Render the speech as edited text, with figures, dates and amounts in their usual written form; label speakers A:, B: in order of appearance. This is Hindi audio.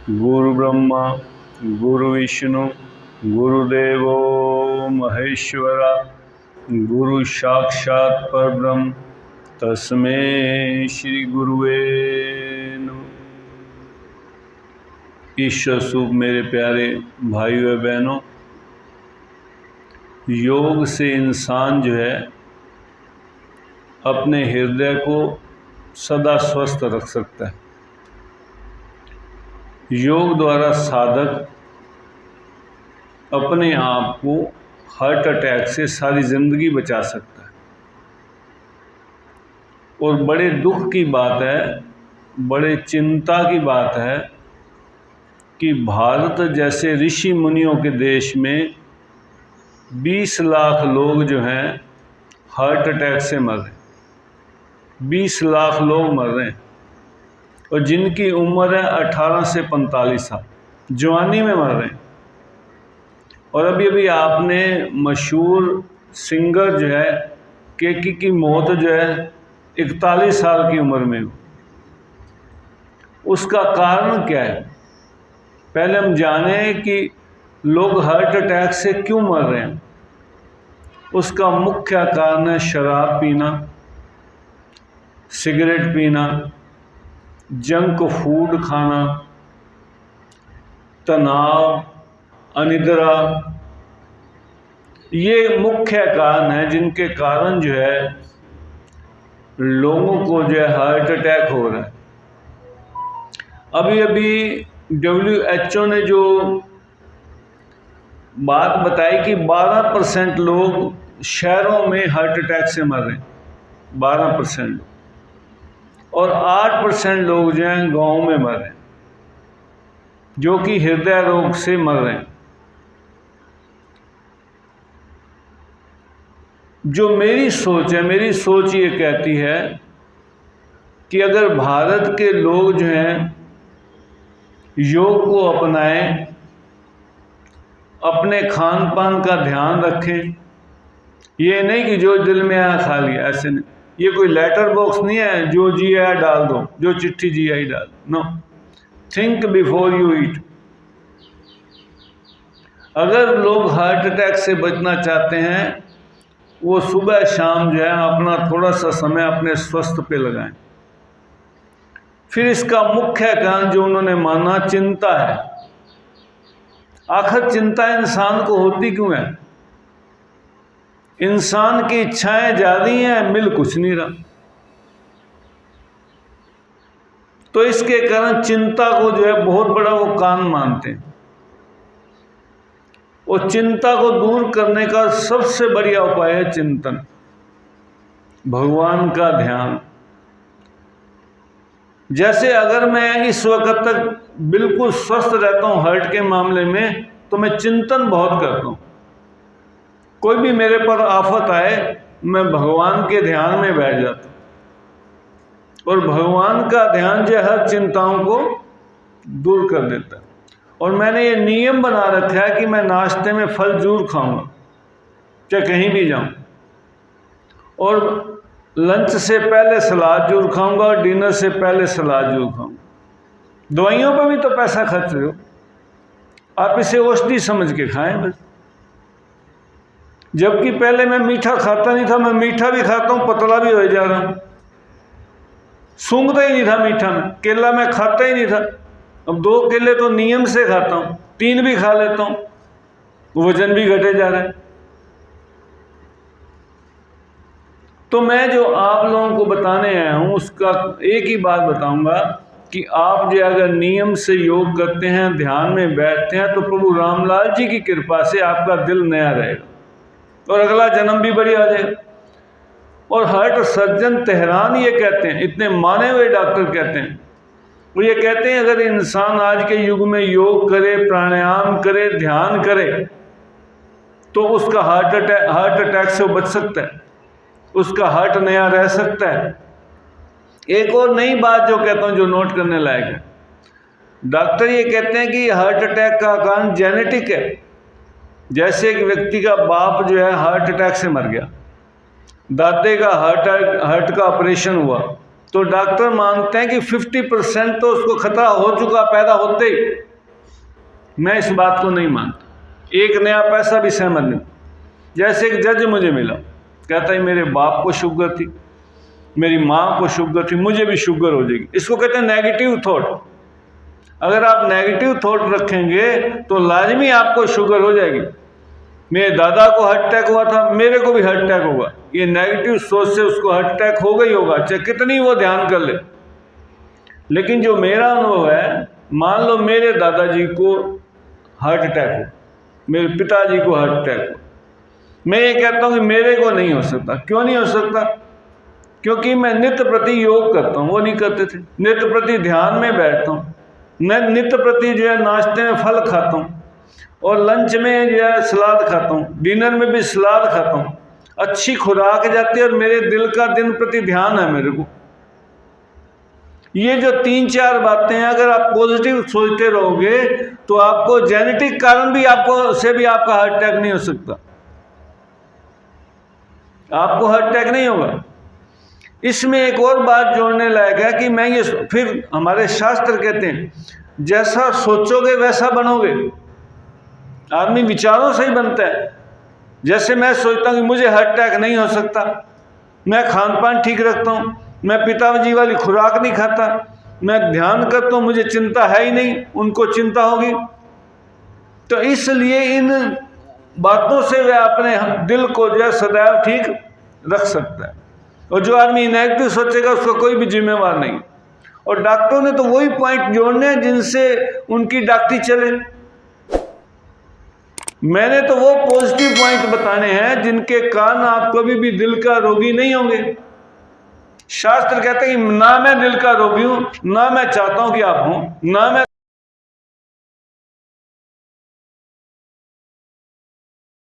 A: गुरु ब्रह्मा गुरु विष्णु गुरुदेवो महेश्वरा गुरु साक्षात् परब्रह्म तस्मै श्री गुरुवे नमः। ईश्वर स्वरूप मेरे प्यारे भाइयों बहनों, योग से इंसान जो है अपने हृदय को सदा स्वस्थ रख सकता है। योग द्वारा साधक अपने आप को हार्ट अटैक से सारी ज़िंदगी बचा सकता है। और बड़े दुख की बात है, बड़े चिंता की बात है कि भारत जैसे ऋषि मुनियों के देश में 20 लाख लोग जो हैं हार्ट अटैक से मर रहे हैं। 20 लाख लोग मर रहे हैं और जिनकी उम्र है 18 से 45 साल, जवानी में मर रहे हैं। और अभी अभी आपने मशहूर सिंगर जो है केकी की मौत जो है 41 साल की उम्र में। उसका कारण क्या है? पहले हम जानें कि लोग हार्ट अटैक से क्यों मर रहे हैं। उसका मुख्य कारण है शराब पीना, सिगरेट पीना, जंक फूड खाना, तनाव, अनिद्रा। ये मुख्य कारण है जिनके कारण जो है लोगों को जो है हार्ट अटैक हो रहा है। अभी अभी WHO ने जो बात बताई कि 12% लोग शहरों में हार्ट अटैक से मर रहे हैं, 12% लोग, और 8% लोग जो हैं गाँव में मर रहे हैं, जो कि हृदय रोग से मर रहे हैं। जो मेरी सोच है, मेरी सोच ये कहती है कि अगर भारत के लोग जो हैं योग को अपनाएं, अपने खान पान का ध्यान रखें। ये नहीं कि जो दिल में आया खा लिया, ऐसे नहीं। ये कोई लेटर बॉक्स नहीं है जो जी आया डाल दो, जो चिट्ठी जी आई डाल दो। No, think before you eat. अगर लोग हार्ट अटैक से बचना चाहते हैं, वो सुबह शाम जो है अपना थोड़ा सा समय अपने स्वास्थ्य पे लगाएं। फिर इसका मुख्य कारण जो उन्होंने माना, चिंता है। आखिर चिंता इंसान को होती क्यों है? इंसान की इच्छाएं ज़्यादा हैं, मिल कुछ नहीं रहा। तो इसके कारण चिंता को जो है बहुत बड़ा वो कारण मानते हैं। और चिंता को दूर करने का सबसे बढ़िया उपाय है चिंतन, भगवान का ध्यान। जैसे अगर मैं इस वक्त तक बिल्कुल स्वस्थ रहता हूँ हार्ट के मामले में, तो मैं चिंतन बहुत करता हूँ। कोई भी मेरे पर आफत आए, मैं भगवान के ध्यान में बैठ जाता हूँ। और भगवान का ध्यान जो हर चिंताओं को दूर कर देता है। और मैंने ये नियम बना रखा है कि मैं नाश्ते में फल जरूर खाऊंगा, चाहे कहीं भी जाऊं। और लंच से पहले सलाद जरूर खाऊंगा और डिनर से पहले सलाद जरूर खाऊंगा। दवाइयों पर भी तो पैसा खर्च रहे हो, आप इसे औषधि समझ के खाएं बस। जबकि पहले मैं मीठा खाता नहीं था, मैं मीठा भी खाता हूं, पतला भी हो जा रहा हूं। सूंघता ही नहीं था मीठा में, केला मैं खाता ही नहीं था, अब 2 केले तो नियम से खाता हूं, 3 भी खा लेता हूं, वजन भी घटे जा रहा है। तो मैं जो आप लोगों को बताने आया हूं उसका एक ही बात बताऊंगा कि आप जो अगर नियम से योग करते हैं, ध्यान में बैठते हैं, तो प्रभु रामलाल जी की कृपा से आपका दिल नया रहेगा और अगला जन्म भी बढ़िया आ जाएगा। और हार्ट सर्जन तेहरान ये कहते हैं, इतने माने हुए डॉक्टर कहते हैं, वो ये कहते हैं अगर इंसान आज के युग में योग करे, प्राणायाम करे, ध्यान करे, तो उसका हार्ट अटैक से बच सकता है, उसका हार्ट नया रह सकता है। एक और नई बात जो कहता हूँ, जो नोट करने लायक है, डॉक्टर ये कहते हैं कि हार्ट अटैक का कारण जेनेटिक है। जैसे एक व्यक्ति का बाप जो है हार्ट अटैक से मर गया, दादे का हार्ट का ऑपरेशन हुआ, तो डॉक्टर मानते हैं कि 50% तो उसको खतरा हो चुका पैदा होते ही। मैं इस बात को नहीं मानता, एक नया पैसा भी सहमत नहीं। जैसे एक जज मुझे मिला, कहता है मेरे बाप को शुगर थी, मेरी माँ को शुगर थी, मुझे भी शुगर हो जाएगी। इसको कहते हैं नेगेटिव थॉट। अगर आप नेगेटिव थॉट रखेंगे तो लाजमी आपको शुगर हो जाएगी। मेरे दादा को हार्ट अटैक हुआ था, मेरे को भी हार्ट अटैक होगा। ये नेगेटिव सोच से उसको हार्ट अटैक होगा ही होगा, चाहे कितनी वो ध्यान कर ले। लेकिन जो मेरा अनुभव है, मान लो मेरे दादाजी को हार्ट अटैक हो, मेरे पिताजी को हार्ट अटैक हो, मैं ये कहता हूँ कि मेरे को नहीं हो सकता। क्यों नहीं हो सकता? क्योंकि मैं नित्य प्रति योग करता हूँ, वो नहीं करते थे। नित्य प्रति ध्यान में बैठता हूँ, मैं नित्य प्रति जो है नाश्ते में फल खाता हूँ, और लंच में जो है सलाद खाता हूँ, डिनर में भी सलाद खाता हूँ। अच्छी खुराक जाती है और मेरे दिल का दिन प्रति ध्यान है मेरे को। ये जो 3-4 बातें हैं, अगर आप पॉजिटिव सोचते रहोगे तो आपको जेनेटिक कारण भी आपका हार्ट अटैक नहीं हो सकता, आपको हार्ट अटैक नहीं होगा। इसमें एक और बात जोड़ने लायक है कि मैं ये फिर हमारे शास्त्र कहते हैं जैसा सोचोगे वैसा बनोगे। आदमी विचारों से ही बनता है। जैसे मैं सोचता हूँ कि मुझे हार्ट अटैक नहीं हो सकता, मैं खान पान ठीक रखता हूँ, मैं पिताजी वाली खुराक नहीं खाता, मैं ध्यान करता हूँ, मुझे चिंता है ही नहीं, उनको चिंता होगी। तो इसलिए इन बातों से वह अपने दिल को जो है सदैव ठीक रख सकता है। और जो आदमी नेगेटिव सोचेगा उसको कोई भी जिम्मेवार नहीं। और डॉक्टरों ने तो वही पॉइंट जोड़ने हैं जिनसे उनकी डॉक्टरी चले। मैंने तो वो पॉजिटिव पॉइंट बताने हैं जिनके कारण आप कभी भी दिल का रोगी नहीं होंगे। शास्त्र कहते हैं कि ना मैं दिल का रोगी हूं, ना मैं चाहता हूं कि आप हों, ना मैं